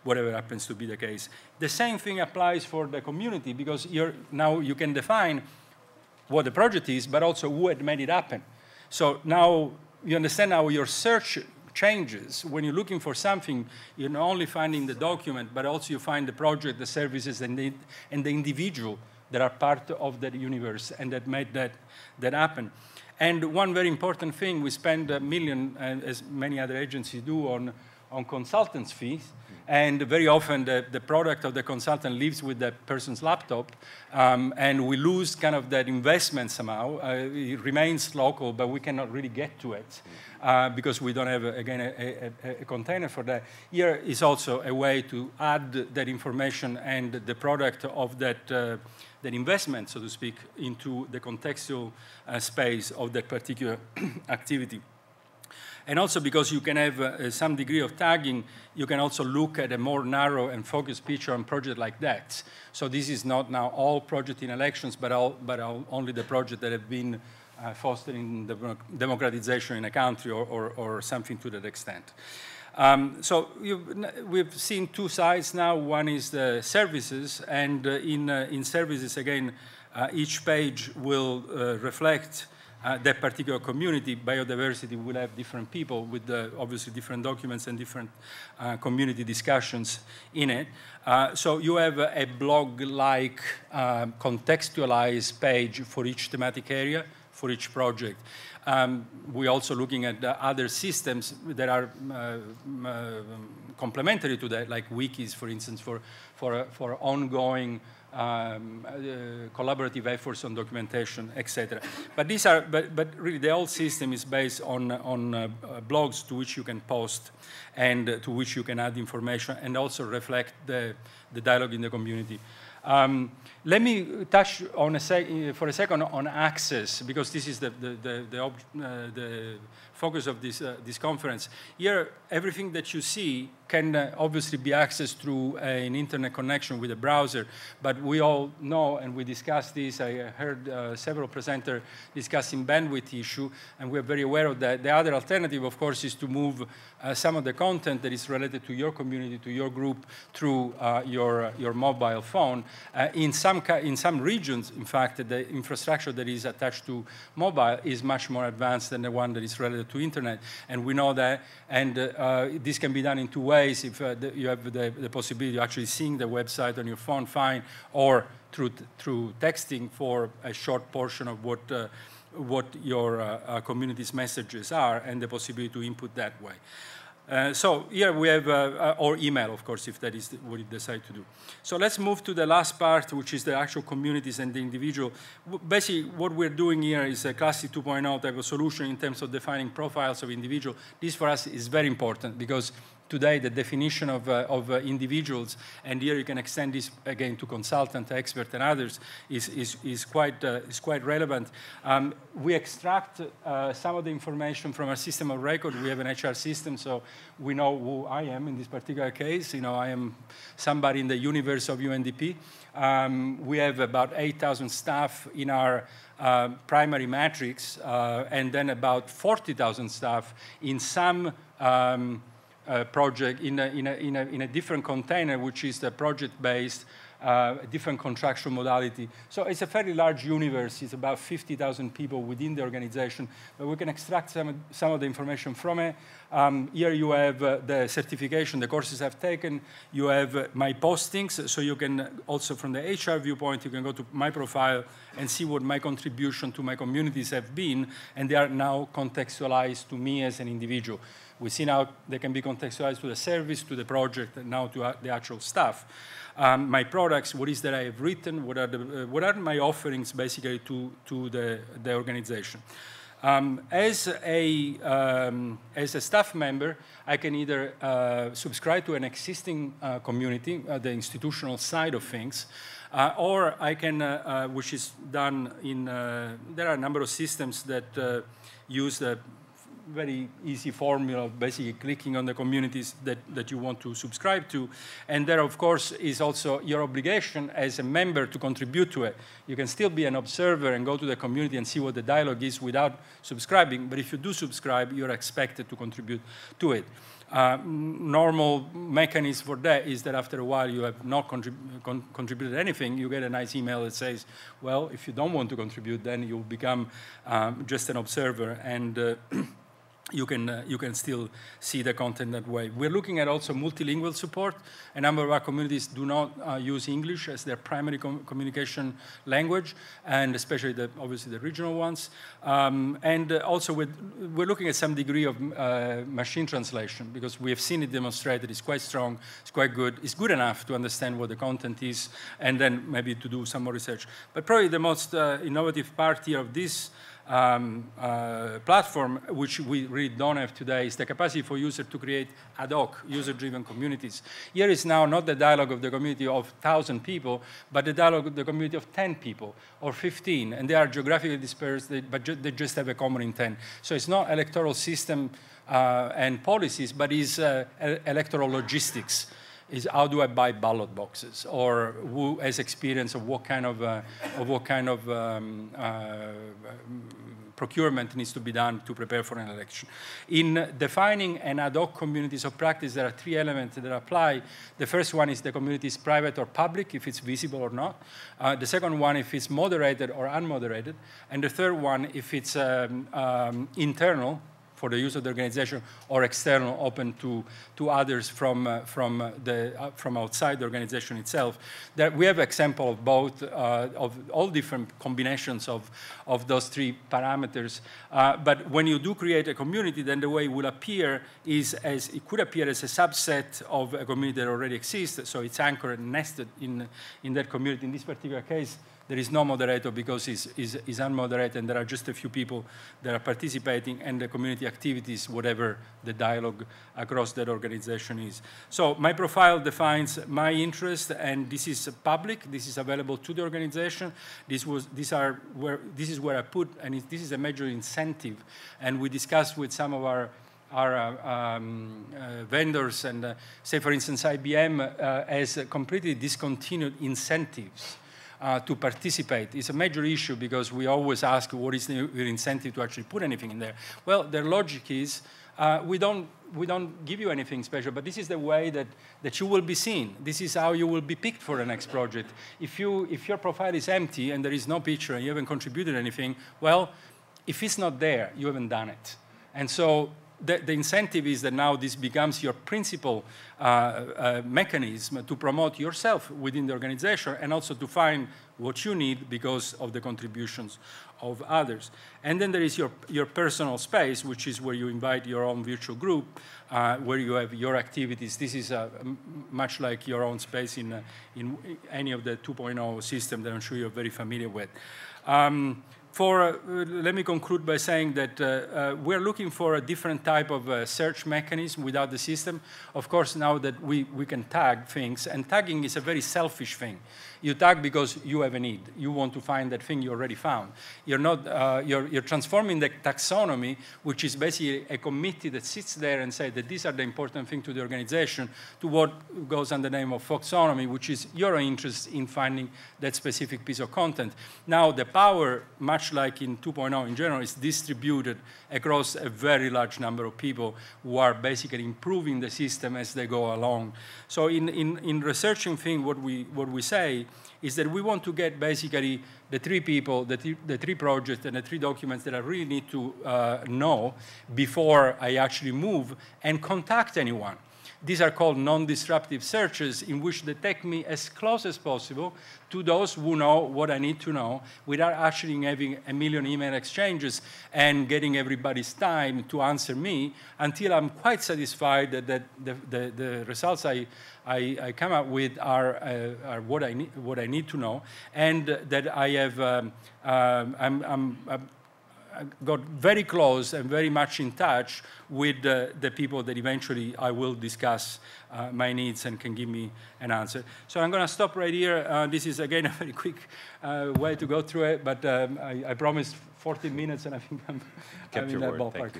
whatever happens to be the case. The same thing applies for the community, because now you can define what the project is, but also who had made it happen. So now you understand how your search changes. When you're looking for something, you're not only finding the document, but also you find the project, the services, and the individual that are part of that universe and that made that happen. And one very important thing, we spend $1 million, as many other agencies do, on consultants' fees. And very often the product of the consultant lives with the person's laptop, and we lose kind of that investment somehow. It remains local, but we cannot really get to it because we don't have, again, a container for that. Here is also a way to add that information and the product of that investment, so to speak, into the contextual space of that particular activity. And also because you can have some degree of tagging, you can also look at a more narrow and focused picture on projects like that. So this is not now all project in elections, but only the projects that have been fostering the democratization in a country or something to that extent. So we've seen two sides now. One is the services, and in services, again, each page will reflect that particular community. Biodiversity will have different people with obviously different documents and different community discussions in it. So you have a blog-like contextualized page for each thematic area, for each project. We're also looking at other systems that are complementary to that, like wikis, for instance, for ongoing collaborative efforts on documentation, etc. But these are, but really, the whole system is based on blogs to which you can post and to which you can add information and also reflect the dialogue in the community. Let me touch on for a second on access, because this is the focus of this conference. Here, everything that you see can obviously be accessed through an internet connection with a browser, but we all know, and we discussed this, I heard several presenters discussing bandwidth issue, and we're very aware of that. The other alternative, of course, is to move some of the content that is related to your community, to your group, through your mobile phone. In some regions, in fact, the infrastructure that is attached to mobile is much more advanced than the one that is related to internet, and we know that, and this can be done in two ways. If you have the possibility of actually seeing the website on your phone, fine, or through texting for a short portion of what your community's messages are, and the possibility to input that way. So here we have, or email, of course, if that is what you decide to do. So let's move to the last part, which is the actual communities and the individual. Basically, what we're doing here is a classic 2.0 type of solution in terms of defining profiles of individual. This for us is very important because today the definition of individuals, and here you can extend this again to consultant, expert, and others, is quite relevant. We extract some of the information from our system of record. We have an HR system, so we know who I am in this particular case. You know, I am somebody in the universe of UNDP. We have about 8,000 staff in our primary matrix, and then about 40,000 staff in some project in a different container, which is the project-based, different contractual modality. So it's a fairly large universe. It's about 50,000 people within the organization, but we can extract some of the information from it. Here you have the certification, the courses I've taken. You have my postings, so you can also, from the HR viewpoint, you can go to my profile and see what my contribution to my communities have been, and they are now contextualized to me as an individual. We see now they can be contextualized to the service, to the project, and now to the actual stuff. My products, what is that I have written, what are my offerings basically to the organization. As a staff member, I can either subscribe to an existing community, the institutional side of things, or I can, which is done in, there are a number of systems that use the very easy formula of basically clicking on the communities that you want to subscribe to. And there, of course, is also your obligation as a member to contribute to it. You can still be an observer and go to the community and see what the dialogue is without subscribing, but if you do subscribe, you're expected to contribute to it. Normal mechanism for that is that after a while you have not contributed anything, you get a nice email that says, well, if you don't want to contribute, then you'll become just an observer, and you can still see the content that way. We're looking at also multilingual support. A number of our communities do not use English as their primary communication language, and especially obviously the regional ones. And also we're looking at some degree of machine translation, because we have seen it demonstrated. It's quite strong, it's quite good. It's good enough to understand what the content is, and then maybe to do some more research. But probably the most innovative part here of this platform, which we really don't have today, is the capacity for users to create ad hoc, user-driven communities. Here is now not the dialogue of the community of 1,000 people, but the dialogue of the community of 10 people or 15, and they are geographically dispersed, but they just have a common intent. So it's not electoral system and policies, but it's electoral logistics. Is how do I buy ballot boxes, or who has experience of what kind of procurement needs to be done to prepare for an election. In defining an ad hoc communities of practice, there are three elements that apply. The first one is the community is private or public, if it's visible or not. The second one, if it's moderated or unmoderated. And the third one, if it's internal, for the use of the organization, or external, open to others from outside the organization itself. That we have example of both, of all different combinations of those three parameters. But when you do create a community, then the way it will appear is as it could appear as a subset of a community that already exists. So it's anchored and nested in that community. In this particular case, there is no moderator because it's unmoderated, and there are just a few people that are participating, and the community activities, whatever the dialogue across that organization is. So my profile defines my interest, and this is public. This is available to the organization. This is where I put, and this is a major incentive. And we discussed with some of our vendors, and say, for instance, IBM has completely discontinued incentives to participate. It's a major issue because we always ask what is the incentive to actually put anything in there. Well, their logic is we don't give you anything special, but this is the way that you will be seen. This is how you will be picked for the next project. If your profile is empty and there is no picture and you haven't contributed anything, well, if it's not there, you haven't done it. And so the incentive is that now this becomes your principal mechanism to promote yourself within the organization, and also to find what you need because of the contributions of others. And then there is your personal space, which is where you invite your own virtual group, where you have your activities. This is much like your own space in any of the 2.0 system that I'm sure you're very familiar with. Let me conclude by saying that we're looking for a different type of search mechanism without the system. Of course, now that we can tag things, and tagging is a very selfish thing. You tag because you have a need. You want to find that thing you already found. You're not. You're transforming the taxonomy, which is basically a committee that sits there and says that these are the important things to the organization, to what goes under the name of Foxonomy, which is your interest in finding that specific piece of content. Now, the power, much like in 2.0 in general, is distributed across a very large number of people who are basically improving the system as they go along. So in researching things, what we say is that we want to get basically the three people, the three projects, and the three documents that I really need to know before I actually move and contact anyone. These are called non-disruptive searches, in which they take me as close as possible to those who know what I need to know, without actually having a million email exchanges and getting everybody's time to answer me, until I'm quite satisfied that the results I come up with are what I need to know, and that I have got very close and very much in touch with the people that eventually I will discuss my needs and can give me an answer. So I'm going to stop right here. This is, again, a very quick way to go through it, but I promised 14 minutes, and I think I'm in that ballpark.